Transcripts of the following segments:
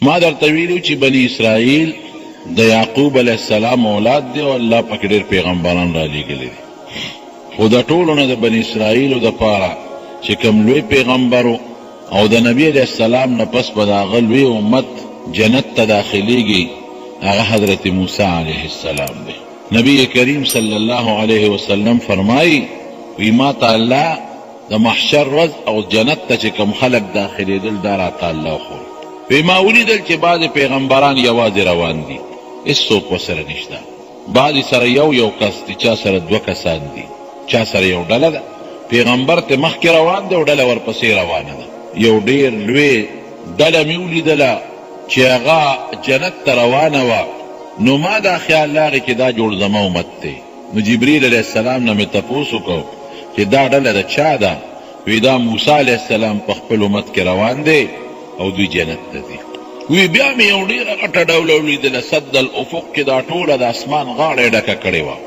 ما درته ویلو چې بني اسرائیل د یعقوب علیه السلام اولاد دی او الله پکې ډېر پیغمبران را لېږلي دي، خو د ټولو نه د بني اسرائیلو دپاره چې کوم لوی پیغمبر او د نبی علیه السلام نه پس به د هغه لوی امت جنت ته داخلیږي هغه حضرت موسی علیه السلام دی. نبی کریم صلی الله علیه وسلم فرمایي وی ما ته الله د محشر ورځ او جنت ته چې کوم خلک داخلېدل دا راته الله ښول. وی ما ولیدل چې بعضې پیغمبران یوازې روان دي، هېڅوک ورسره نشته، بعضې سره یو کس دی، چا سره دوه کسان دي، چا سره یو ډله ده. پیغمبر ته مخکې روان دی او ډله ورپسې روانه ده. یو ډېر لوی ډله مې ولیدله چې هغه جنت ته روانه وه. نو ما دا خیال راغی چې دا جوړ زما امت دی. نو جبریل علیه السلام نه مې تپوس وکړو چې دا ډله د چا ده؟ وی دا موسی علیه السلام په خپل امت کې روان دی او دوی جنت ته ځي. وی بیا مې یو ډېره غټه ډوله ولیدله، سد الافق کې دا ټوله د اسمان غاړه یې ډکه کړې وه.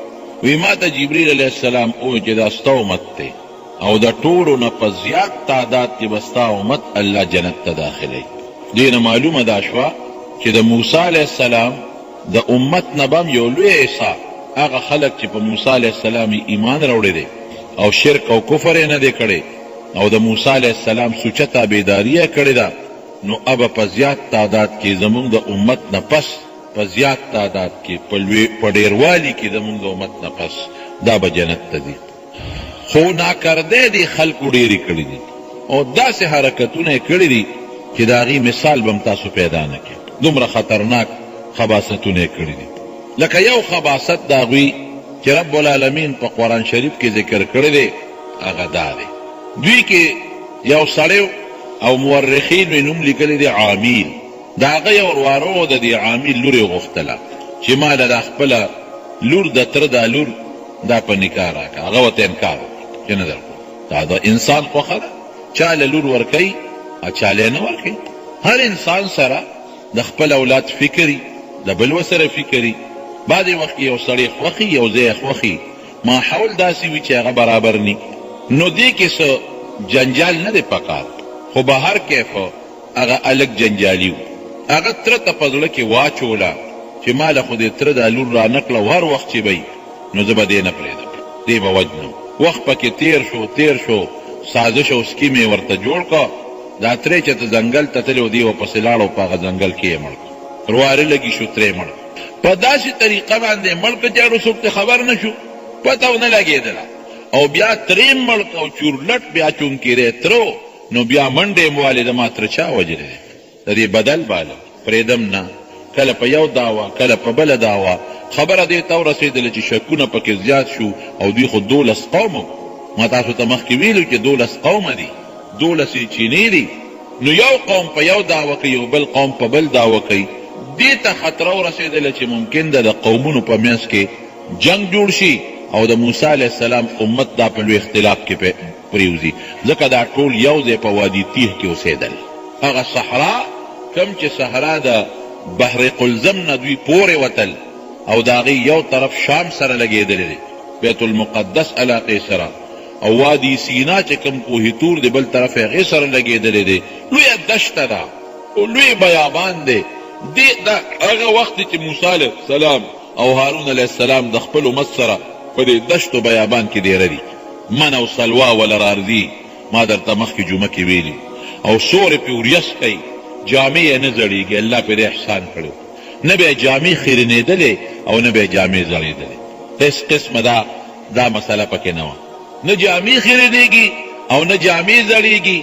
وی ما ته جبریل علیه السلام وویل چې دا ستا امت دی او د ټولو نه په زیات تعداد کې به ستا امت الله جنت ته داخلوي. دې نه معلومه دا شوه چې د موسی علیه السلام د امت نه به هم یو لوی حصه هغه خلک چې په موسی علیه السلام ایمان راوړی دی او شرک او کفر یې نه دی کړی او د موسی علیه السلام سوچه تابعداري یې کړې ده، نو ابه په زیات تعداد کې زمونږ د امت نه پس په زیات تعداد کې په ډېروالي کې زمونږ د امت نه پس دا به جنت ته ځي. خو ناکرده دي خلکو ډېرې کړي دي او داسې حرکتونه یې کړي دي چې د هغې مثال به هم تاسو پیدا نه کړي. دومره خطرناک خباستونه یې کړي دي. لکه یو خباست د هغوی چې رب العالمین په قرآن شریف کې ذکر کړی دی هغه دا دی. دوی کې یو سړی او مورخین یې نوم لیکلی دی عامیل. د هغه یو وروارو د دې عامیل لور یې غوښتله چې ما له دا خپله لور د تره دا لور دا په نکاح راکړه. هغه ورته انکار وکړو چې نه درکړو. دا د انسان خوښه ده، چا له لور ورکوي او چا له یې نه ورکوي. هر انسان سره د خپل اولاد فکري، د بل ورسره فکري. بعضې وخت یو سړی خوښي یو ځای خوښي، ماحول داسې وي چې هغه برابر ني، نو دې کې څه جنجال نه دی پکار، خو به هر کیف هغه الګ جنجالي و. هغه تره ته په زړه کې واچوله چې ما له خو دې تره دا لور را نکړه او هر وخت چې به نو زه به دې نه پرېږدم، دې به وجنم. وخت پکې تیر شو سازش او سکیم یې ورته جوړ کړه. دا ترې چې ته ځنګل ته تللی و دې ورپسې لاړ او په هغه ځنګل کې یې مړ کړه. روارې لګي شو ترې مړ په داسې طریقه باندې مړ کړه چې هغه څوک ته خبر نه شو، پته ونه لګېدله. او بیا ترې مړ کړه او چورلټ بیا چونکېری ترو، نو بیا منډې مو والې د ما تره چا وجلی دی؟ د دې بدل باله پرېږدم نه. کله په یو دعوه کله په بله دعوه خبره دې ته ورسېدله چې شکونه پکې زیات شو او دوی خو 12 قومه. ما تاسو ته مخکې ویلو چې 12 قومه دي، 12 یې چینې دي. نو یو قوم په یو دعوه کوي یو بل قوم په بل دعوه کوي. دې ته خطره ورسېدله چې ممکن ده د قومونو په منځ کې جنگ جوړ شي او د موسی علیه السلام امت دا په لوی اختلاف کې پریوزي. ځکه دا ټول یو ځای په وادي تیه کې اوسېدل. هغه صحرا کم چې صحرا د بحر قلزم نه دوی پورې وتل او د هغې یو طرف شام سره لګېدلی دی، بیت المقدس علاقې سره، او وادي سینا چې کوم کوه تور دی بل طرف هغې سره لګېدلی دی. لویه دشته ده او لوی بیابان دی. دا هغه وخت چې موسی علیه السلام او هارون علیه السلام د خپل امت سره په دې دشت و بیابان کې ډېره دي. من او سلوا ولرارځي ما درته مخکې جمعه کې ویلي. او سورې پې وریس کوي، جامې یې نه زړېږي. الله پې دې احسان کړی، نه به یې جامې خیرنېدلې او نه به یې جامې زړېدلې. هېڅ قسمه دا مسله پکې نه وه. نه جامې خیرنېږي او نه جامې زړېږي.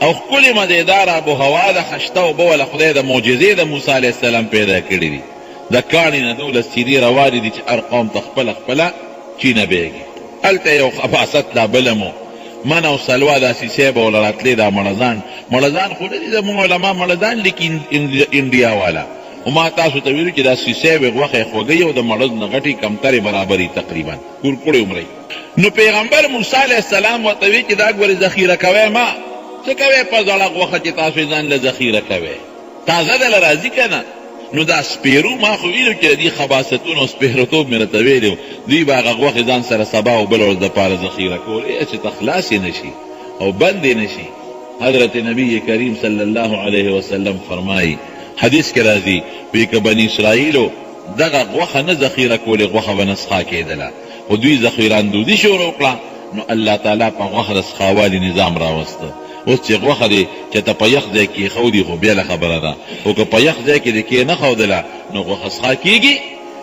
او ښکلې مزېدار آب و هوا ده، خشته اوبه وله خدای د معجزې د موسی علیه السلام پیدا کړي دي. د کاڼي نه 12 سیرې روانې دي چې هر قوم ته خپله چینه بیږي. هلته یو خباست لا بله مو من او سلوا دا سیسی به وله راتلې دا مړزان خو نه دي زموږ علما مړزان لیکي انډیا والا. او ما تاسو ته ویلو چې دا سیسی به غوښه یې خوږوي او د مړز نه غټې کمترې برابري تقریبا کورکوړې عمرې. نو پیغمبر موسی علیه السلام ورته وی چې دا ګورې ذخیره کوی ما څه کوی په زړه غوښه چې تاسو یې ځان له ذخیره کوی، تازه دله راځي که نه. نو دا سپیرو ما خو ویلو چې د دې خباستونو سپیروتوب مې راته ویلي دوی به هغه غوښې ځان سره سبا او بله ورځ دپاره ذخیره کول چې ته خلاص یې نه شي او بند یې نه شي. حضرت نبی کریم صلی الله علیه وسلم فرمایي حدیث کې راځي وی که بني اسرائیلو دغه غوښه نه ذخیره کولې غوښه به نه څښا کېدله خو دوی ذخیره اندوزي شروع کړه نو الله تعالی په غوښه د څښاوالي نظام راوسته. اوس چې غوښه دی چې ته په یخ ځای کې ایښودي خو بېله خبره ده، خو که په یخ ځای کې دې کېنښودله نو غوښه څښا کېږي.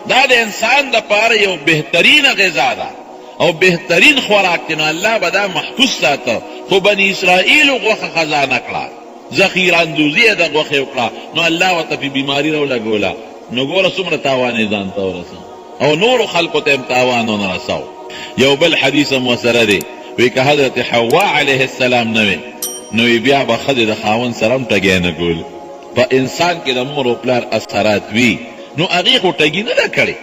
دا د انسان دپاره یو بهترینه غذا ده او بهترین خوراک دی، نو الله به دا محفوظ ساته. خو بني اسرائیلو غوښه خزانه کړه، ذخیره اندوزي یې د غوښې وکړه، نو الله ورته پې بیماري راولګوله. نو ګوره څومره تاوان یې ځان ته ورسه او نورو خلکو ته هم تاوان ونه رسو. یو بل حدیث هم ورسره دی، وی که حضرت حوا علیه السلام نه وی نو بیا به ښځې د خاوند سره هم ټګی نه کول. په انسان کې د مور او پلار اثرات وي نو هغې خو ټګي نه ده کړې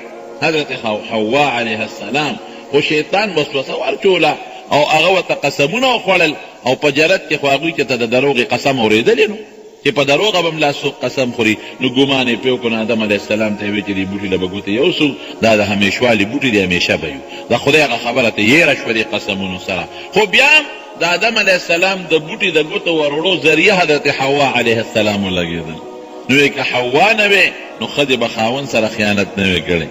حضرت حوا علیه السلام، خو شیطان وسوسه ورچوله او هغه ورته قسمونه وخوړل او په جرت کې خو هغوی چې ته د دروغې قسم اورېدلې نو چې په دروغه به ملا څوک قسم خوري نو ګمان یې پرې وکړو نو آدم علیه السلام ته یې ویل چې دې بوټي له به ګوتې یوسو، دا د همیشوالي بوټي دی، همیشه به یو. د خدای هغه خبره ته یېره شوه دې قسمونو سره. خو بیا هم د آدم علیه السلام د بوټي د ګوتو وروړو ذریعه حضرت حوا علیه السلام ولګېدل. نو که حوا نه وې نو ښځې به خاوند سره خیانت نه وې کړی،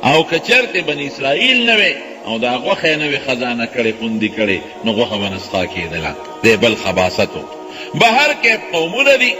او که چېرته بني اسرائیل نه وې او دا غوښه یې نه وې خزانه کړې خوندي کړې نو غوښه به نه څښا کېدله. دی بل خباثت و. بهر کې قومونه دي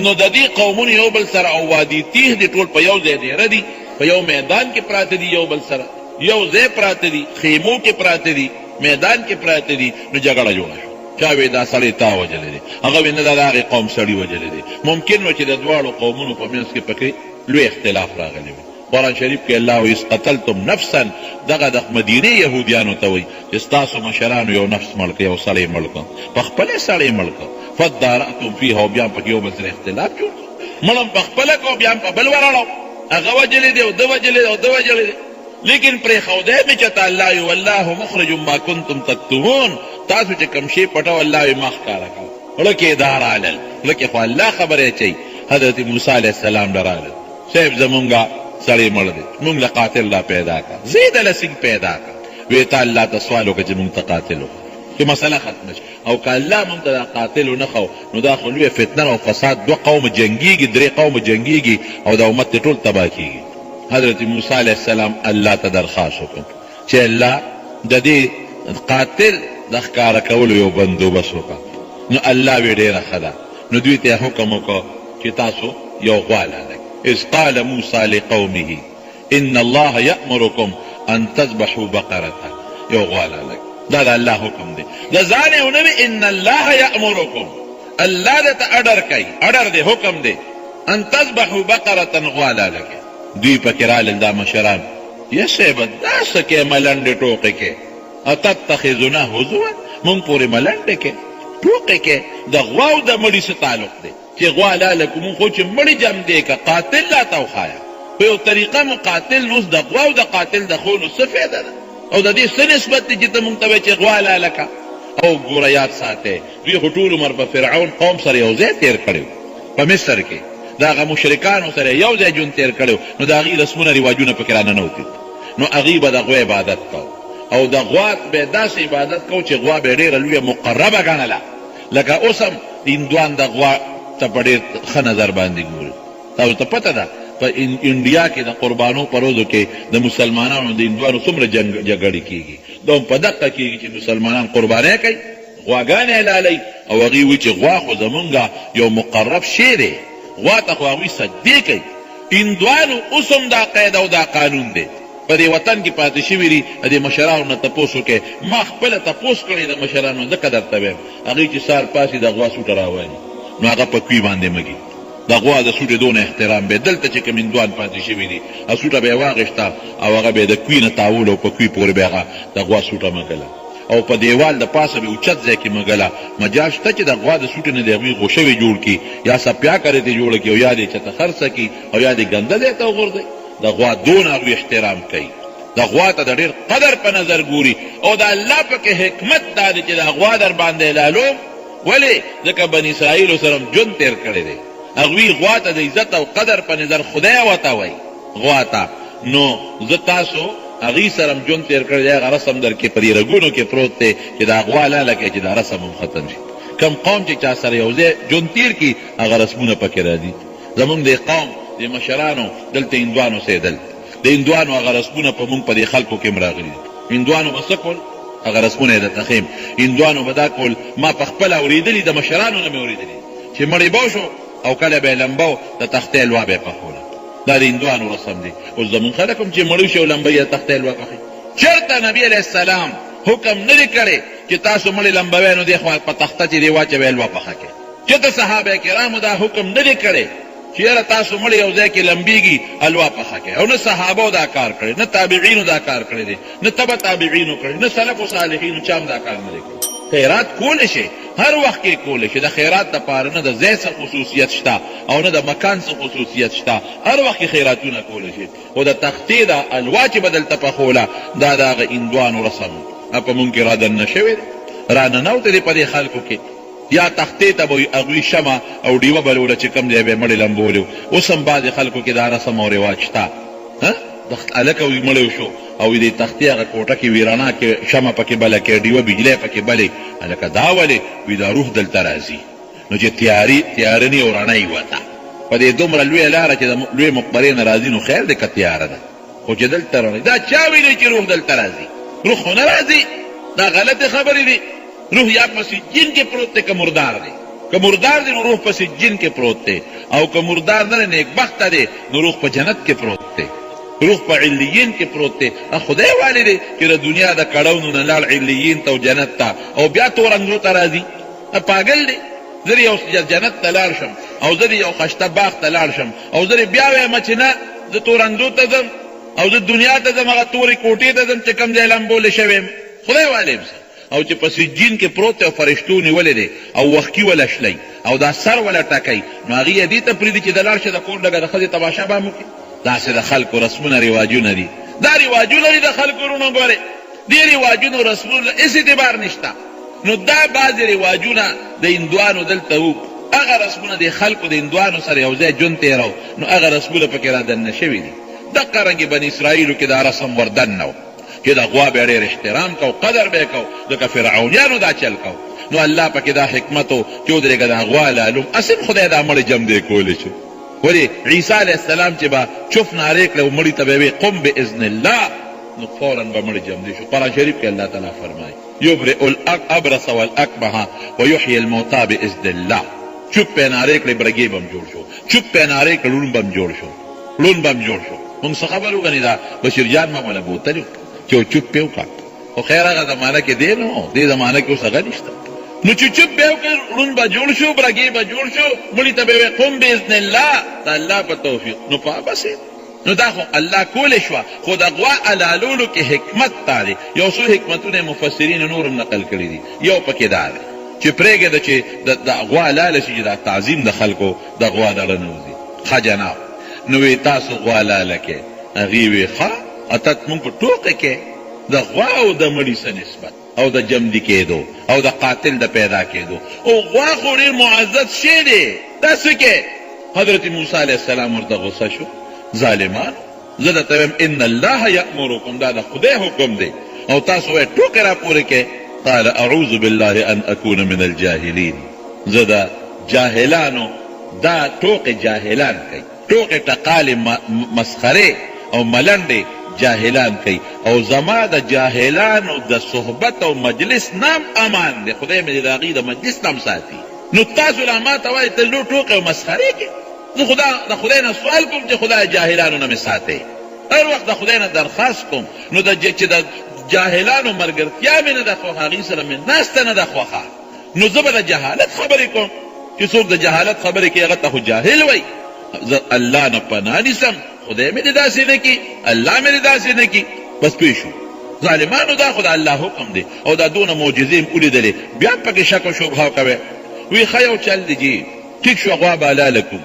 نو د دې قومونو یو بل سره او وادي تیح دي ټول په یو ځای ډېره دي، په یو میدان کې پراته دي، یو بل سره یو ځای پراته دي، خیمو کې پراته دي، میدان کې پراته دي. نو جګړه جوړه شوه، چا وی دا سړی تا وجلی دی، هغه وی نه دا د هغې قوم سړي وجلی دی. ممکن و چې د دواړو قومونو په منځ کې پکې لوی اختلاف راغلی وي. قرآن شریف کې الله وایي اذ قتلتم نفسا، دغه د مدینې یهودیانو ته وایي چې ستاسو مشرانو یو نفس مړ کړ، یو سړی مړ کړ، په خپله سړی مړ کړ، فادارأتم فیها، او بیا هم پکې یو بل سره اختلاف جوړ کړ، مړ هم په خپله کړ، بیا هم په بل ورړو، هغه وجلی دی او ده وجلی دی او ده وجلی دی. لیکن پرېښودی مې چې ته الله وي والله مخرج ما کنتم تکتمون، تاسو چې کوم شی پټو الله وي ما ښکاره کړه. زړه کې دا رالل، زړه کې خو الله خبرې اچوي. حضرت موسی علیه السلام له رالل، صاحب زمونږ سړی مړ دی، مونږ له قاتل را پیدا کړه، زه یې دله سینګ پیدا کړه. وی ته الله ته سوال وکړه چې مونږ ته قاتل وکړه چې مسله ختمه شي، او که الله مونږ ته دا قاتل ونه ښو نو دا خو لویه فتنه او فساد، دوه قوم جنګېږي، درې قوم جنګېږي او دا امت ټول تباه کېږي. حضرت موسی علیه السلام الله ته درخواست وکړ چې الله د دې قاتل د ښکاره کولو یو بندوبست وکړه. نو الله وی ډېره ښه ده. نو دوی ته حکم وکړه چې تاسو یو غوا لالئ. اذ قال موسی لقومه ان الله یأمرکم ان تذبحوا بقرة، یو غوا لالئ. دا د الله حکم دی، د ځان یې ونه وي ان الله یأمرکم، الله درته اډر کوي، اډر دی، حکم دی، ان تذبحوا بقرة، غوا لالئ. دوی پکې رالل دا مشران، یا صاحبه دا څه کې ملنډې ټوقې کې، اتتخذونه هزوا، مونږ پورې ملنډې کې ټوقې کې. د غوا او د مړي څه تعلق دی چې غوا لاله کو مونږ خو چې مړي جم دی که قاتل لا ته وښایه په یو طریقه مو قاتل. اوس د غوا او د قاتل د خونو څه فایده ده او د دې څه نسبت دی چې ته مونږ ته وایې چې غوا لاله که. او ګوره یاد ساتئ دوی خو ټول عمر په فرعون قوم سره یو ځای تېر کړی په مصر کې، د هغه مشرکانو سره یو ځای ژوند تېر کړی، نو د هغې رسمونه رواجونه پکې راننوتي. نو هغې به د غوا عبادت کو او د غوا به داسې عبادت کو چې غوا به ډېره لویه مقربه ګڼله. لکه اوس هم هندوان د غوا ته په ډېر ښه نظر باندې ګوري. تاسو ته پته ده په انډیا کې د قربانو په ورځو کې د مسلمانانو د هندوانو څومره جګړې کېږي، دا هم په دقه کېږي چې مسلمانان قربانۍ کوي، غواګانې حلالوي او هغې وایي چې غوا خو زمونږ یو مقرب شی دی، غوا ته خو هغوی سجدې کوي. هندوانو اوس هم دا قید او دا قانون دی، په دې وطن کې پاتې شوي دي. د دې مشرانو نه تپوس وکړئ، ما خپله تپوس کړی د مشرانو، ځکه درته وایم هغوی چې سهار پاسي د غوا سوټه راوالي نو هغه په کوي باندې مږي. د غوا د سوټې دونه احترام به دلته چې کوم هندوان پاتې شوي دي، سوټه به یې واغېسته او هغه به یې د کوي نه تاول او په کوي پورې به هغه د غوا سوټه مږله او په دیوال د پاسه به اوچت ځای کې مږله. مجال شته چې د غوا د سوټې نه د هغوی غوښوې جوړ کړي یا سپیا کرې ته جوړه کړي او یا دې چېرته خرڅه کړي او یا دې ګنده ځای ته وغورځوي. د غوا دونه هغوی احترام کوي، د غوا ته د ډېر قدر په نظر ګوري. او د الله پکې حکمت دا دی چې د غوا در باندې لالوم، ولې ځکه بني اسرائیلو سره هم ژوند تېر کړی دی. هغوی غوا ته د عزت او قدر په نظر خدای ورته وایي غوا ته. نو زه تاسو هغې سره هم ژوند تېر کړی دی، هغه رسم در کې په دې رګونو کې پروت دی چې دا غوا لاله کوي چې دا رسم هم ختم شي. کم قوم چې چا سره یو ځای ژوند تېر کړي هغه رسمونه پکې راځي. زمونږ د قوم د مشرانو دلته هندوانو سیدل، د هندوانو هغه رسمونه په مونږ په دې خلکو کې هم راغلي دي. هندوانو به څه کول؟ هغه رسمونه یې درته ښیم. هندوانو به دا کول، ما په خپله اورېدلي، د مشرانو نه مې اورېدلي چې مړی به شو او کله به یې لمبه و د تختې حلوا به یې پخوله. دا د هندوانو رسم دی. اوس زمونږ خلک هم چې مړی شي او لمبه یې د تختې حلوا پخوي. چېرته نبي علیه السلام حکم نه دی کړی چې تاسو مړی لمبوئ نو دې خوا په تخته چې دې واچوئ حلوا پخه کړئ. چېرته صحابه کرامو دا حکم نه دی کړی چې یاره تاسو مړی یو ځای کې لمبېږي حلوا پخه کړئ. او نه صحابو دا کار کړی، نه تابعینو دا کار کړی دی، نه تبع تابعینو کړی، نه سلفو صالحینو چا هم دا کار نه دی کړی. خیرات کولی شي، هر وخت کې کولی شي. د خیرات دپاره نه د ځای څه خصوصیت شته او نه د مکان څه خصوصیت شته، هر وخت کې خیراتونه کولی شي. خو د تختې دا حلوا چې به دلته پخوله دا د هغه هندوانو رسم په مونږ کې را دننه شوی دی، را ننوتی دی په دې خلکو کې. یا تختې ته به هغوی شمه او ډیوه بلوله چې کوم ځای به یې مړی لمبولي. اوس هم بعضې خلکو کې دا رسم او رواج شته. هلکه وی مړی شو او د تختې هغه کوټه کې وي رڼا کې شمه پکې بله کې ډیوه بجلی پکې بلې. هلکه دا ولې؟ وي دا روح دلته راځي. نو چې تیاره ني او رڼا یې وته په دې دومره لویه لاره چې د لویې مقبرې نه راځي، نو خیر دی که تیاره ده، خو چې دلته رڼا. دا چا ویلی چې روح دلته راځي؟ روح خو نه راځي، دا غلطې خبرې دي. روح یا په سجین کې پروت دی که مردار دی. که مردار دی نو روح په سجین کې پروت دی، او که مردار نه دی نیکبخته دی نو روح په جنت کې پروت دی، روح په علیین کې پروت دی. خدای والی دی چې د دنیا د کړونو نه لاړ علیین ته او جنت ته او بیا تورنګو ته راځي. پاگل دی. زه یو جنت ته لاړ شم او زه یو خشته باغ ته لاړ شم او زه بیا وایم چې نه زه تورندو ته ځم او زه دنیا ته ځم، هغه تورې کوټې ته ځم چې کوم ځای لمبولی شوی یم. خدای والی یم او چې په سجین کې پروت دی او فرشتو نیولی دی او وښکي وله شلی او دا سر وله ټکی، نو هغې یې دې ته پرېږدي چې د لاړ شه د کور لږه د ښځې تماشه به هم وکړي. داسې د خلکو رسمونه رواجونه دي. دا رواجونه دي د خلکو وروڼو. ګورې دې رواجونو رسمونو هېڅ اعتبار نشته. نو دا بعضې رواجونه د هندوانو دلته وو، هغه رسمونه د خلکو د هندوانو سره یو ځای ژوند تېرو، نو هغه رسمونه پکې را دننه شوي دي. دقه رنګې بني اسرائیلو کې دا رسم وردننه و چې د غوا به یې ډېر احترام کو، قدر به یې کو، لکه فرعونیانو دا چل کو. نو الله پکې دا حکمت و چې ودرېږه دا غوا لالوم اسم خدای دا مړی جم دی کولی شي. ولې عیسی علیه السلام چې به چف نارې کړه او مړي ته به ویې قم باذن الله، نو فورا به مړی جم دی شو. قرآن شریف کې الله تعالی فرمایي یبرئ الابرص والاکمه ویحیی الموتی باذن الله. چوپ پې نارې کړې برګې به هم جوړ شو، چوپ پې نارې کړه لون به هم جوړ شو، لون به هم جوړ شو. مونږ څه خبر وګڼې دا بشیر جان مامله بوتلي چې چوپ پې وکړه. خو خیر هغه زمانه کې دی نو، دې زمانه کې اوس هغه نشته. نو چې چوپ به وکړ لون به جوړ شو، برګې به جوړ شو، مړي ته به ویې قم باذن الله، د الله په توفیق. نو په بس نو دا خو الله کولی شوه، خو د غوا حلالولو کې حکمت تا دی. یو څو حکمتونه مفسرین نور هم نقل کړي دي. یو پکې دا دی چې پرېږده چې د غوا حلاله شي، چې دا تعظیم د خلکو د غوا دړه نه وځي. ښه جناب، نو وی تاسو غوا حلاله کې؟ هغې وی ښه اتت مونږ په ټوقې کې د غوا او د مړي څه نسبت او د جمدي کېدو او د قاتل د پیدا کېدو. او غوا خو ډېر معزز شی دی، دا څه کې؟ حضرت موسی علیه السلام ورته غصه شو، ظالمان زه درته وایم ان الله یأمرکم، دا د خدای حکم دی او تاسو وایئ ټوکې را پورې کې. قال اعوذ بالله ان اکون من الجاهلین، زه د جاهلانو دا ټوکې جاهلان کوي، ټوکې ټقالې مسخرې او ملنډې جاهلان کوي، او زما د جاهلانو د صحبت او مجلس نام امان دی، خدای مې د هغې د مجلس نام ساتي. نو تاسو لا ما ته وایئ ته لو ټوکې او مسخرې کې. زه د خدای نه سوال کوم چې خدای جاهلانو نه مې ساتئ، هر وخت د خدای نه درخواست کوم. نو چې د جاهلانو ملګرتیا مې نه ده خوښه، هغې سره مې ناسته نه ده خوښه، نو زه به د جهالت خبرې کوم چې څوک د جهالت خبرې کوي هغه ته خو جاهل وایي. زه الله نه پناه نیسم، خدای مې دې داسې نه کړي، الله مې دې داسې نه کړي. بس پوه شو ظالمانو دا خو د الله حکم دی او دا دونه معجزې م ولیدلې، بیا پکې شک او شبهه کوئ. وی ښه یو چل دی جي ټیک شو، غوا به حلاله کړو،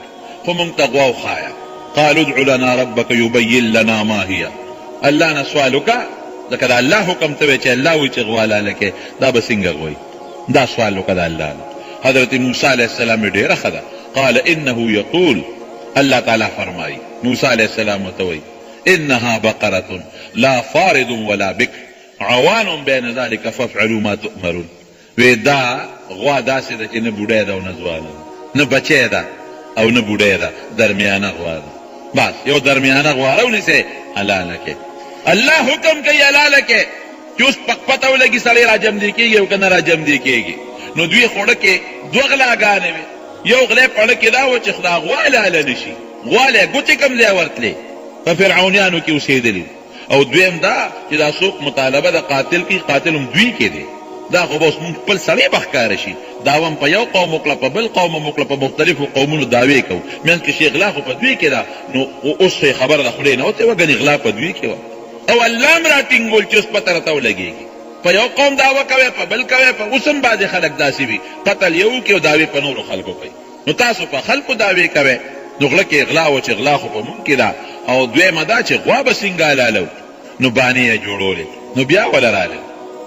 خو مونږ ته غوا وښایه. قالوا ادع لنا ربك يبين لنا ما هي. الله نه سوال وکړه، ځکه د الله حکم ته وی چې الله وایي چې غوا حلاله کړې، دا به څنګه غوي؟ دا سوال وکړه د الله نه. حضرت موسی علیه السلام ډېره ښه ده. قال انه یقول، الله تعالی فرمایي موسی علیه السلام ورته وایي انها بقره لا فارض ولا بکر عوان بین ذلك فافعلوا ما تؤمرون. وی دا غوا داسې ده چې نه بوډۍ ده او نه ځوانه ده، نه بچی ده او نه بوډۍ ده، درمیانه غوا ده. بس یو درمیانه غوا راونیسئ، حلاله کې. الله حکم کوي حلاله کې چې اوس پته ولګي سړی راجمدي کېږي او که نه راجمدي کېږي. نو دوی خوړه کې دوه غلاګانې وې. یو غلی په اړه کې دا و چې دا غوا حلاله نه شي، غوا له ګوتې کوم ځای ورتلې په فرعونیانو کې اوسېدلي. او دویم دا چې دا څوک مطالبه د قاتل کوي، قاتل هم دوی کې دی. دا خو به اوس مونږ خپل سړی به ښکاره شي. دعوه هم په یو قوم وکړه، په بل قوم هم وکړه، په مختلفو قومونو دعوې کوو. منځ کې چې غلا خو په دوی کې ده، نو اوس خو یې خبره د خولې نه وتې وه، ګنې غلا په دوی کې وه. او الله هم راټینګول چې اوس پته راته ولګېږي. په یو قوم دعوه کوي، په بل کوي، په اوس هم بعضې خلک داسې وي قتل یو وکړي او دعوې په نورو خلکو کوي. نو تاسو په خلکو دعوې کوئ، نو غله کې غلا و چې غلا خو په مونږ کې ده. او دویمه دا چې غوا به څنګه حلاله وکړو، نو بانې یې جوړولې. نو بیا وله راغل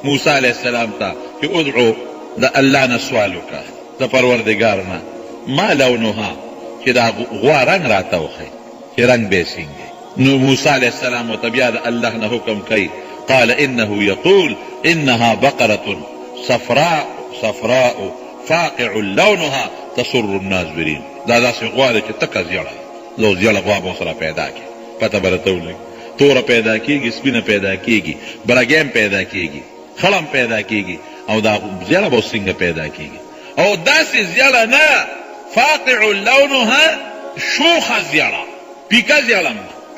موسی علیه السلام ته چې ادعو د الله نه سوال وکړه، د پروردګار نه، ما لونها، چې دا غوا رنګ راته وښی چې رنګ به یې څنګه. نو موسی علیه السلام ورته بیا د الله نه حکم کوي، قال انه یقول انها بقرة صفراء فاقع لونها تسر الناظرین. دا داسې غوا ده چې تکه زیړه، لو زیړه غوا به ورسره پیدا کړي، پته به راته ولګي. توره پیدا کېږي، سپینه پیدا کېږي، برګیم پیدا کېږي، خړم پیدا کېږي، او دا زیړه به اوس څنګه پیدا کېږي. او داسې زیړه نه، فاقع لونها، شوخه زیړه، پیکه زیړه،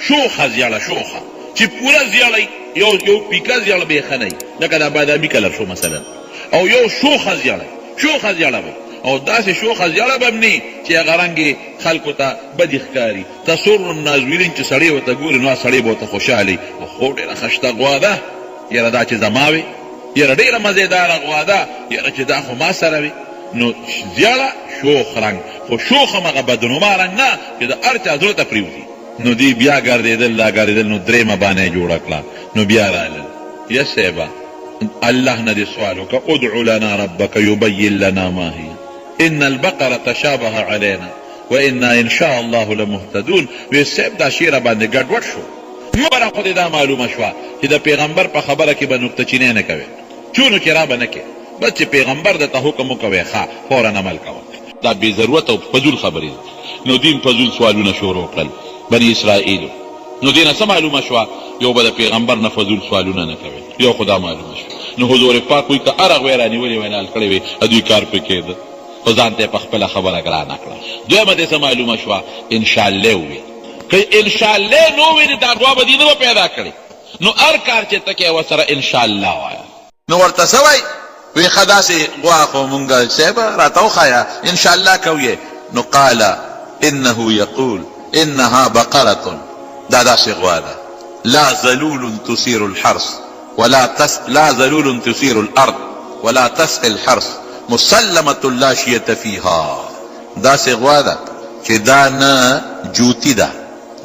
شوخه زیړه، شوخه چې پوره زیړه یو پیکه زیړه به یې ښه نه وي، لکه دا بادامي کلر شو مثلا. او یو شوخه زیړه به، او داسې شوخه زیړه به هم نه چې هغه رنګ یې خلکو ته بدې ښکاري. تسر الناظرین، چې سړی ورته ګوري نو سړی به ورته خوشحالي. خو ډېره ښایسته غوا ده، یاره دا چې زما وي، یاره ډېره مزېداره غوا ده، یاره چې دا خو ما سره وي. نو زیړه شوخ رنګ، خو شوخ هم هغه بدنما رنګ نه چې د هر چا زړه ته پرېوځي. نو دی بیا ګرځېدل، نو درېیمه بانه یې جوړه کړه. نو بیا رالل، یا صاحبه الله نه دې سوال وکړه، ادعو لنا ربک یبین لنا ما هي ان البقره تشابه علينا وانا ان شاء الله لمهتدون. وی صاحب دا شیره باندې ګډوډ شو. خبره خو دې دا معلومه شوه چې د پیغمبر په خبره کې به نکتهچینۍ نه کوې، چونو کې را به نه کې، بس چې پیغمبر درته حکم وکوی ښه فورا عمل کوه. دا بې ضرورت او فضول خبرې دي. نو دین فضول سوالونه شروع کړل بني اسرائیلو. نو دې نه څه معلومه شوه؟ یو به د پیغمبر نه فضول سوالونه نه کوي، یو خو دا معلومه شوه. نو حضور پاک وایي که هر هغه یې رانیولې وی نال کړی وی، دوی کار پرې کېده، خو ځان ته یې په خپله خبره ګرانه کړه. دویمه دې څه معلومه شوه؟ انشاءالله ووي. که انشاءالله نو وي، دا غوا به دې نه به پیدا کړې. نو هر کار چې ته کوې ورسره انشاءالله وایه. نو ورته څه وایي؟ وی ښه داسې غوا خو مونږ صاحب راته وښایه، انشاءالله کوې. نو قال انه یقول انها بقرة، دا داسې غوا ده، لا ذلول تثير الحرث لا ذلول تثير الارض ولا تسقي الحرث مسلمة لا شية فيها. داسې غوا ده چې دا نه جوتی ده،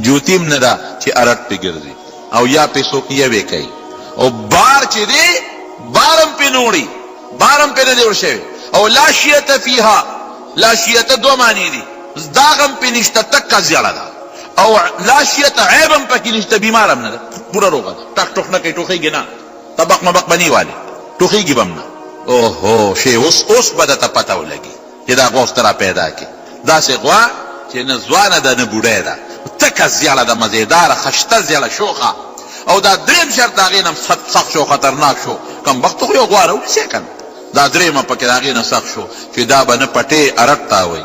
جوتیم نه ده چې ارټ پې ګرځي او یا پې څوک یوې کوي، او بار چې دی بارم پې نه وړي، بارم پې نه دی وړ شوی. او لا شیته فیها، لا شیته دوه معنی دي، داغ هم پې نشته، تکه زیړه ده. او لا شیته عیب هم پکې نشته، بیمار هم نه ده، پوره روغه ده، ټک ټوک نه کوي، ټوخېږي نه، طبق مبق به نه والي، ټوخېږي به هم نه. اوهو شی اوس به درته پته ولګي چې دا غوا اوس ته را پیدا کړي. داسې غوا چې نه ځوانه ده نه بوډۍ ده، تکه زیړه ده، مزېداره خشته زیړه شوخه. او دا درېیم شرط د هغې نه سخت شو، خطرناک شو. کمبخته خو یو غوا راونیسئ که نه، دا درېیمه پکې د هغې نه سخت شو چې دا به نه پټې ارټ تاوئ،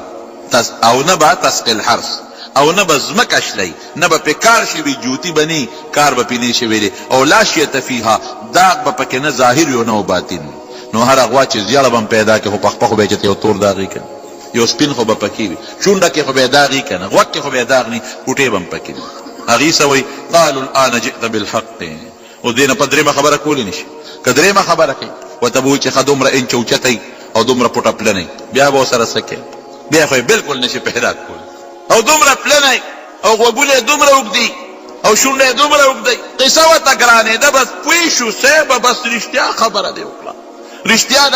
او نه به تسقي الحرث، او نه به ځمکه شلی، نه به پې کار شوي، جوتي به نه کار به پې نه شوی دی. او لا شیته فیها، داغ به پکې نه ظاهر وي او نه باطن. نو هر غوا چې زیړه به هم پیدا کړي، خو پخپه خو به یې چېرته یو تور داغ وي که نه، یو سپین خو به پکې وي، شونډه کې خو به یې داغ وي که نه، غوږ کې خو به یې داغ نه وي، پوټې به هم پکې وي. هغې څه وایي؟ قالوا الآن جئت بالحق. او دې نه په درېیمه خبره کولی نه شي. که درېیمه خبره کوي ورته به وایي چې ښه دومره انچ اوچتی او دومره پټه پلنی، بیا به ورسره څه کوي؟ بیا خو یې بلکل نه شي پیدا کولی. او دومره پلنی او غوږونه یې دومره اوږدي او شونډه یې دومره اوږدی، قصه ورته ګرانېده، بس پوه شو صاحبه، بس رښتیا خبره دې وکړه. رښتیا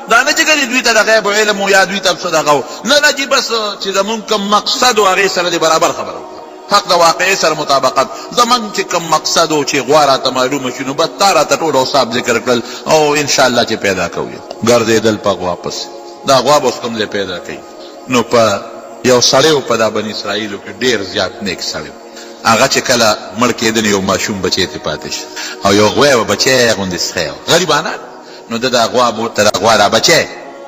دا نه چې ګنې دوی ته د غیب علم و یا دوی ته څه دغه و، نه نه جي بس چې زمونږ کوم مقصد و هغې سره دې برابر خبره وکړه، حق د واقعې سره مطابقت. زمونږ چې کوم مقصد و چې غوا راته معلومه شي، نو بس تا راته ټول اوصاف ذکر کړل، او انشاءالله چې پیدا کوو ګرځېدل په غوا پسې. دا غوا به اوس کوم ځای پیدا کوي؟ نو په یو سړی و په دا بني اسرائیلو کې ډېر زیات نیک سړی و. هغه چې کله مړ کېده یو ماشوم بچی ته پاتې شو او یو غوی و بچی غوندې سخی و غریبانان. نو د دا غوا بورته دا غوا دا بچی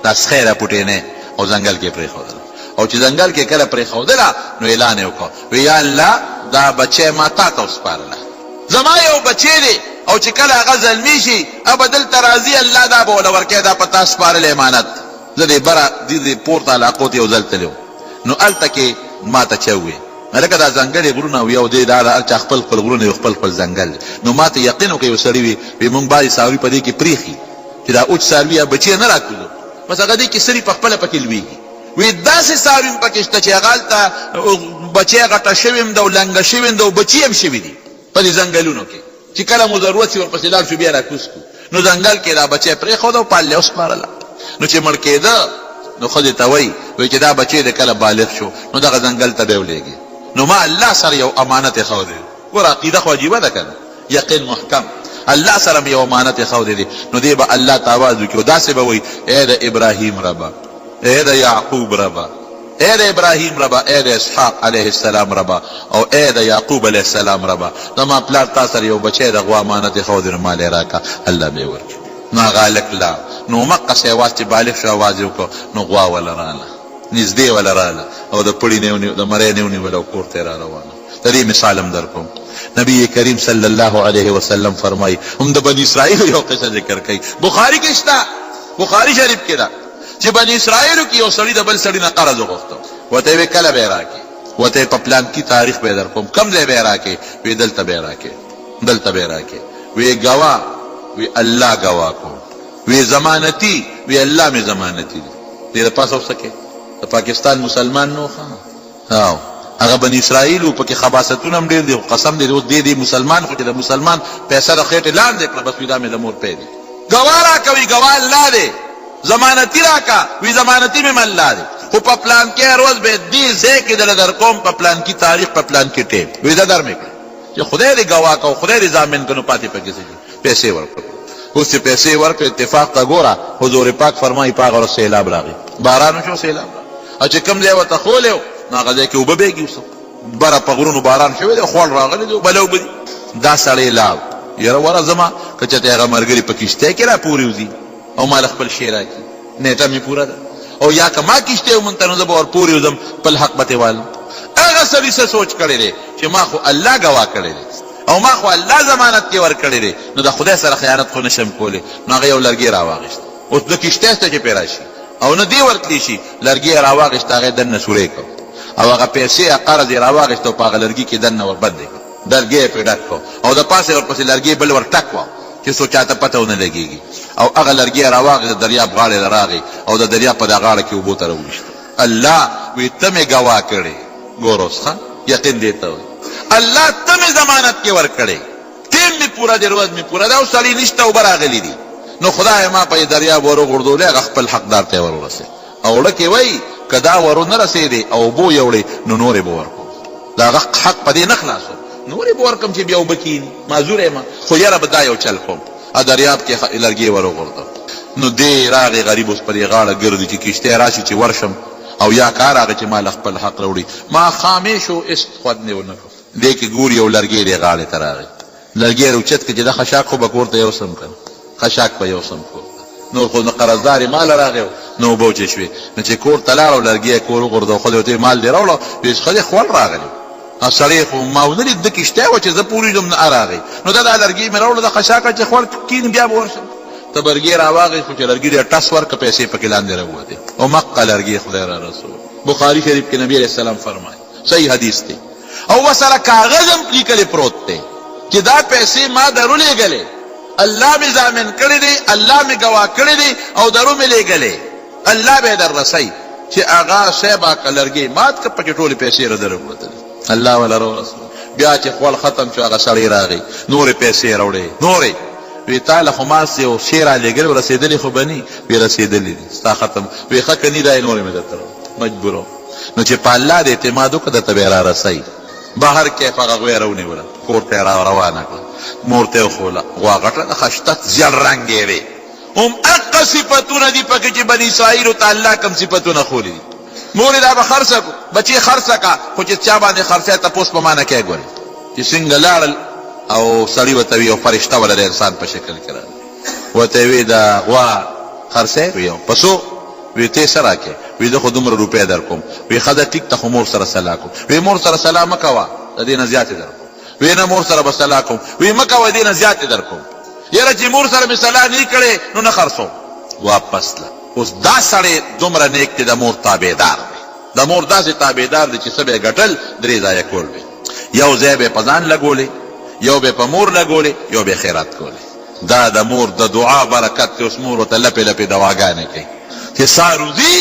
دا سخی را پوټینې او ځنګل کې پرېښودله. او چې ځنګل کې کله پرېښودله نو اعلان یې وکړ وی یا الله دا بچی ما تا ته وسپارله، زما یو بچی دی او چې کله هغه زلمی شي ابه دلته راځي الله دا به وله ورکوي، دا په تا سپارلی امانت. زه دې بره دې پورته علاقو ته یو ځل تللی نو هلته کې ما ته چا وویل لکه دا ځنګلې غرونه او یو دی دا هر چا خپل خپل غرونه یو خپل خپل ځنګل. نو ما ته یقین وکړ یو سړي وي موږ بعضې څاروي په دې کې پرېښي چې دا اوچ څاروي یا بچي نه راکوزو، بس هغه دې کې سري په خپله پکې لویږي. وی داسې څاروي هم پکې شته چې هغه هلته بچی غټه شوي هم ده او لنګه شوي هم ده او بچي هم شوي دي په دې ځنګلونو کې چې کله مو ضرورت شي ورپسې لاړ شو بیا راکوز کړو. نو ځنګل کې دا بچی پرېښود او پاللی وسپارله. نو چې مړ کېده نو ښځې ته وایي چې دا بچی د کله بالغ شو نو دغه ځنګل ته به ولېږي. نو ما الله سره یو امانت ښودی. ګوره عقیده خو عجیبه ده که نه، یقین محکم. الله سره مې یو امانت ښودی دی. نو دی به الله ته آواز وکړي او داسې به وایي ای د ابراهیم ربه، ای د یعقوب ربه، ای د ابراهیم ربه، ای د اسحاق علیه السلام ربه او ای د یعقوب علیه السلام ربه، زما پلار تا سره یو بچی د غوا امانت ښودی نو ما لې راکړه، الله به یې ورکړي. نو هغه هلک لاړ. نو مقصې اواز چې بالغ شو اواز یې وکړو نو غوا وله راله، نږدې وله راله او د پړي نه د مرۍ نه ونیوله او کور ته یې را روانه. د دې مثال هم در کوم. نبی کریم صلی الله علیه وسلم فرمایي هم د بني اسرائیلو یو قصه ذکر کوي، بخاري کې شته، بخاري شریف کې ده چې بني اسرائیلو کې یو سړي د بل سړي نه قرض وغوښته، ورته یې ویې کله به یې راکړې، ورته یې په پلان کې تاریخ به یې در کوم، کوم ځای به یې راکړې، وی دلته به یې راکړې، دلته به یې راکړې. وی ګواه، وی الله ګواه کوم. وی ضمانتي، وی الله مې ضمانتي دی. دې د پاسه وسکې د پاکستان مسلمان نو ښه هغه بني اسرائیل پکې خباستونه هم ډېر دي، قسم دی اوس دې مسلمان خو چې د مسلمان پیسه د خېټې لاندې کړه بس وي دا مې د مور پی دی. ګواه راکه، وی ګواه الله دی. ضمانتي راکه، وی ضمانتي مې الله دی. خو په پلان کې هر ورځ به دې ځای کې دله در کوم، په پلان کې تاریخ، په پلان کې ټیم، وی دا در مې کړه چې خدای دې ګواه که او خدای دې ضامن کړه نو پاتې پکې څه پیسې ورکړه. اوس چې پیسې ورکړې اتفاق ته ګوره حضور پاک فرمایي په هغه ورځ سیلاب راغی، باران وشو سیلاب راغی. او چې کوم ځای ورته خولی و نو هغه ځای کې اوبه بهېږي اوس بره په غرونو باران شوی دی، خوړ راغلی دی، اوبه اوبه دي. دا سړی لاړ، یاره وره ځمه که چېرته هغه ملګري په کښتۍ کې را پورې وځي او ما له خپل شی راکړي، نیټه مې پوره ده، او یا که ما کښتۍ ومونته نو زه به ور پورې وځم خپل حق به ترې والم. هغه سړي څه سوچ کړی دی چې ما خو الله ګواه کړی دی او ما خو الله ضمانت کې ورکړی دی، نو د خدای سره خیانت خو نشم کولی. نو هغه یو لرګی راواغېست، اوس د کښتۍ ته چې پرې راشي او نه دې ورتلی شي، لرګي یې راواغېست، هغه یې دننه سوری کړ او هغه پیسې قرض یې راواغېست او په هغه لرګي کې دننه ور بند یې کړ، لرګی یې پرې ډک کړ او د پاسه یې ورپسې لرګی بل ور ټک وه چې څو چاته پته ونه لګېږي. او هغه لرګی یې راواغېست، د دریاب غاړې ته راغی او د دریاب په دغه غاړه کې اوبو ته راوویشت. الله وی ته مې ګواه کړې. ګوره اوس ښه یقین دې ته وایي الله ته مې ضمانت کې ورکړې، ټیم مې پوره دی، ورځ مې پوره ده او سړي نشته اوبه راغلي دي. نو خدای ما په دریاب ور وغورځولی، هغه خپل حقدار ته یې ور ورسېد. او وړه کې وایي که دا ور ونه رسېدې او اوبو یوړې نو نورې به ورکړو، د هغه حق په دې نه خلاصو، نورې به ورکړم چې بیا اوبه کښېني، معذور یم خو یاره به دا یو چل کوم. دریاب کې لرګي ور وغورځو. نو دې راغی غریب اوس په دې غاړه ګرځي چې کښتۍ راشي چې ورشم او یا کار هغه چې ما له خپل حق راوړي. ما خامې شو هېڅ خود مې ونه کړ. دې کې ګوري یو لرګی دې غاړې ته راغی، لرګی یې راوچت کړ چې دا خشاک خو به کور ته یوسم که نه، خشاک به یوسم کور ته. نور خو قرضدار یې مال راغی نو اوبه وچشوې. نو چې کور ته لاړ او لرګی یې کور وغورځو، ښځې ورته مال دې راوړه، ویل ښځې خوړ راغلی او سړی خو ما ونه لید د کښتۍ وه چې زه پورېږم نه راغی. نو دا لرګي مې راوړه د خشاکه چې خوړ کښېني بیا به ورشم. ته برګي راواغېست خو چې لرګي دې ټس ورکړه، پیسې پکې لاندې راووتې او مقه لرګي خدای را رسول. بخاري شریف کې نبي علیه السلام فرمایي، صحیح حدیث دی، او ورسره کاغذ هم لیکلی پروت دی چې دا پیسې ما درو لېږلې، الله مې ضامن کړی دی، الله مې ګواه کړی دی او درو مې لېږلې، الله به یې در رسوي چې هغه صاحب که لرګي مات که پکې ټولې پیسې را در ووتلې، الله وله رسول. بیا چې خوړ ختم شو هغه سړی راغی، نورې پیسې راوړې، نورې وی تاله خو ما یو شی را لېږلی رسېدلې خو به نی، وی رسېدلې دي ستا ختم، وی ښه که ني دا یې نورې مې درته مجبور. نو چې په الله د اعتماد وکړه درته به یې را رسوي. بهر کیف هغه غوی راونیوله، کور ته یې روانه کړه، مور ته یې وښوله، غوا غټه ده خشتت زیړ رنګ یې هم هغه صفتونه دي پکې چې بني اسرائیلو ته الله کوم صفتونه ښولي دي. مور دا به خرڅه بچي خرڅه کا خو چې چا باندې خرڅه تپوس په معنا کې ګوري چې څنګه لاړل او سړی ورته وي او فرشته ولا د انسان په شکل کې راغلی ورته وي دا غوا خرڅه وي پسو وی ته سره کې وی زه خو دومره روپۍ در کوم وی ښه ده ټیک ته خو مور سره صلاح کوم وی مور سره صلاح مه کوه د دې نه زیاتې در کوم وی نه مور سره به صلاح کوم وی مه کوه دې نه زیاتې در کوم یاره چې مور سره مې صلاح نه کړې نو نه خرڅوم واپس له اوس دا سړی دومره نیک دی د مور تابعدار دی د مور داسې تابعدار دی چې څه به یې ګټل درې ځایه کول وي یو ځای به یې په ځان لګولې یو به یې په مور لګولې یو به یې خیرات کولې دا د مور د دعا برکت دی اوس مور ورته لپې لپې دواګانې کوي چې سا روزي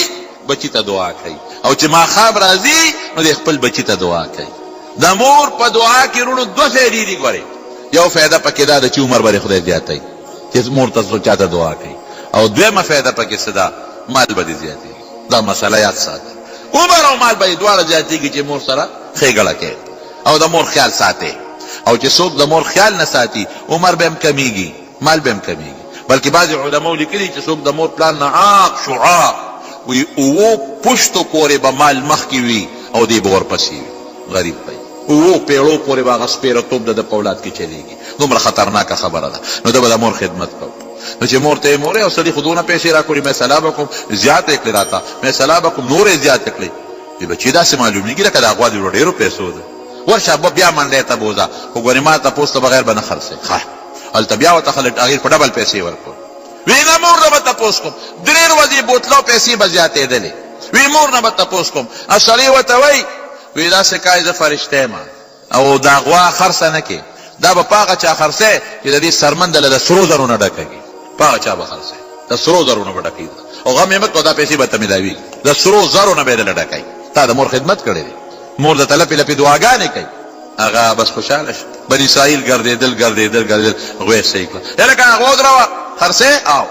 بچی ته دعا کوي او چې ماښام راځي نو د خپل بچی ته دعا کوي د مور په دعا کې وروڼو دوه فایدې دي ګورئ یو فایده پکې دا ده چې عمر به خدای زیاتوي چې مور ته چاته دعا کوي او دویمه فایده پکې څه ده مال به دې زیاتېږي دا مسله یاد ساتئ عمر او مال به یې دواړه زیاتېږي چې مور سره ښېګړه کوي او د مور خیال ساتئ او چې څوک د مور خیال نه ساتي عمر به هم کمیږي مال به هم کمیږي بلکې بعضې علماو لیکلي چې څوک د مور پلان نه عاق شعاق وي اوو پشتو پورې به مال مخکې وي او دی به ورپسې وي غریب به اوو پیړو پورې به هغه سپېرهتوب د په اولاد کې چلېږي دومره خطرناکه خبره ده نو ده به د مور خدمت کوو نو چې مور ته یې مورې او سړي خو دونه پیسې را کړي مې صلاح به کوم زیات یې کړې راته مې صلاح به کوم نور یې زیات کړې وي بچي داسې معلومېږي لکه د غوا د ډېرو پیسو ده ورشه بیا منډی ته بوځه خو ګورې ما تپوس ته بغیر به نه خرڅې ښه هلته بیا ورته خلک هغې په ډبل پیسې ورکړو وی نه مور نه به تپوس کوم درې ورځې بوتلو پیسې به زیاتېدلې وی مور نه به تپوس کوم او سړی ورته وایي وی داسې کای زه فرشته یم او دا غوا خرڅه نه کې دا به په هغه چا خرڅی چې د دې سرمنده له د سرو زرو نه ډکوي په هغه چا به خرڅی د سرو زرو نه به ډکوي او غم یې مه کوه دا پیسې به ته میلاویږي د سرو زرو نه به یې دله ډکوي تا د مور خدمت کړی دی مور درته لپې لپې دعاګانې کوي هغه بس خوشحاله شو بني اسرائیل ګرځېدل غوی صحیح کړه یا لکه هغه ودروه خرڅی او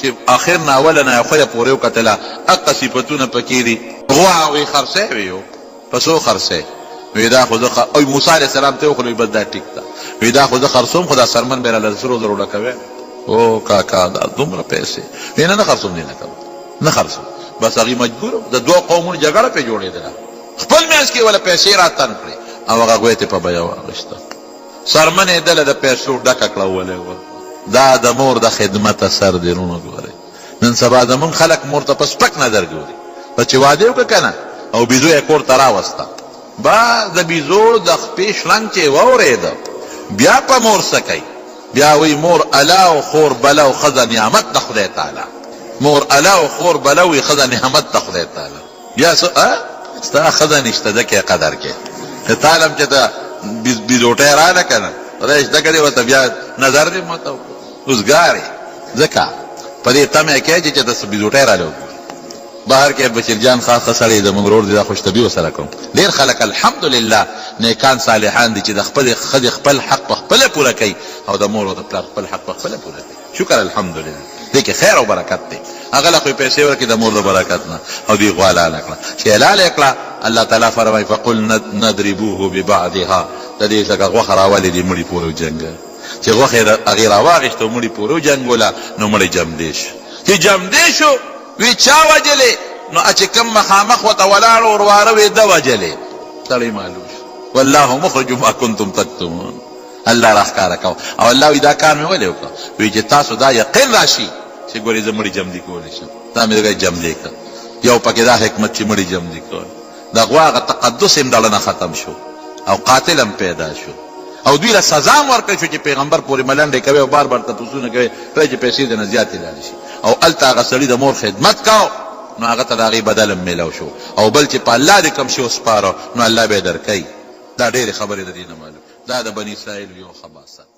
چې آخر نه اوله نه یو ښه یې پورې وکتله هغه صفتونه پکې دي غوا وی خرڅی وي پسو خرڅی وی دا خو زه او موسی علیه السلام ته وخورئ بس دا ټیک ده وی دا خو زه خرڅوم خو دا سرمن به راله سرو زرو ډکوی او کاکا دا دومره پیسې وی نه خرڅوم دې نه کوم نه خرڅوم بس هغې مجبور د دوه قومونو جګړه پرې جوړېدله خپل منځ کې وله پیسې راتن کړې او هغه ګویتې په بیه واخېسته سرمن یې دله د پیسو ډکه کړه ولی دا د مور د خدمت اثر دی وروڼو ګورئ نن سبا زمونږ خلک مور ته په سپک نظر ګوري په چې واده وکړه که نه او بیزو یې کور ته راوسته با د بیزو د خپې شلنګ چې واورېده بیا په مور څه کوي بیا وی مور الا او خور بلا او ښځه نعمت د خدای تعالی مور الا او خور بلا وی ښځه نعمت د خدای تعالی بیا ستا ښځه نشته ده کې قدر کې تعالی هم چې ته بیزوټی راله که نه خدای شته کړې ورته بیا نظر دې ماته اوسګارې ځکه په دې تمه کې چې ته بیزوټی راله بهر کې بشیر جان خاصه سړی زموږ ورور دی دا خوشطبي ورسره کوم ډېر خلک الحمدلله نیکان صالحان دي چې د خپلې ښځې خپل حق په خپله پوره کوي او د مور او د پلار خپل حق په خپله پوره کوي شکر الحمدلله دې کې خیر او برکت دی هغه له خو یې پیسې ورکړي د مور د برکت نه او دوی غوا لاله کړه چې حلال یې کړه الله تعالی فرمایي فقل نضربوه ببعضها د دې څخه غوښه راولې دې مړي پورې وجنګه چې غوښه یې هغې راواخېسته او مړي پورې وجنګوله نو مړی جمدې شو چې جمدې شو وی چا وجلې نو چې کوم مخامخ ورته ولاړ ورواره وی ده وجلې سړی معلوم شو والله مخرج ما کنتم تکتمون الله راښکاره کو او الله وی دا کار مې ولې وکړه وی چې تاسو دا یقین راشي چې ګورې زه مړي جمدي کولی شم دا مې دغه جمدې کړ یو پکې دا حکمت چې مړي جمدي کول د غوا هغه تقدس هم دله نه ختم شو او قاتل هم پیدا شو او دوی له سزا هم ورکړی شو چې پیغمبر پورې ملنډې کوي او بار بار تپوسونه کوي کله چې پیسې دنه زیاتې لاړې شي او هلته هغه سړي د مور خدمت کو نو هغه ته د هغې بدل هم میلاو شو او بل چې په الله دې کم شي وسپاره نو الله به یې درکوي دا ډېرې خبرې د دې نه معلوم دا د بني اسرائیل یو خباست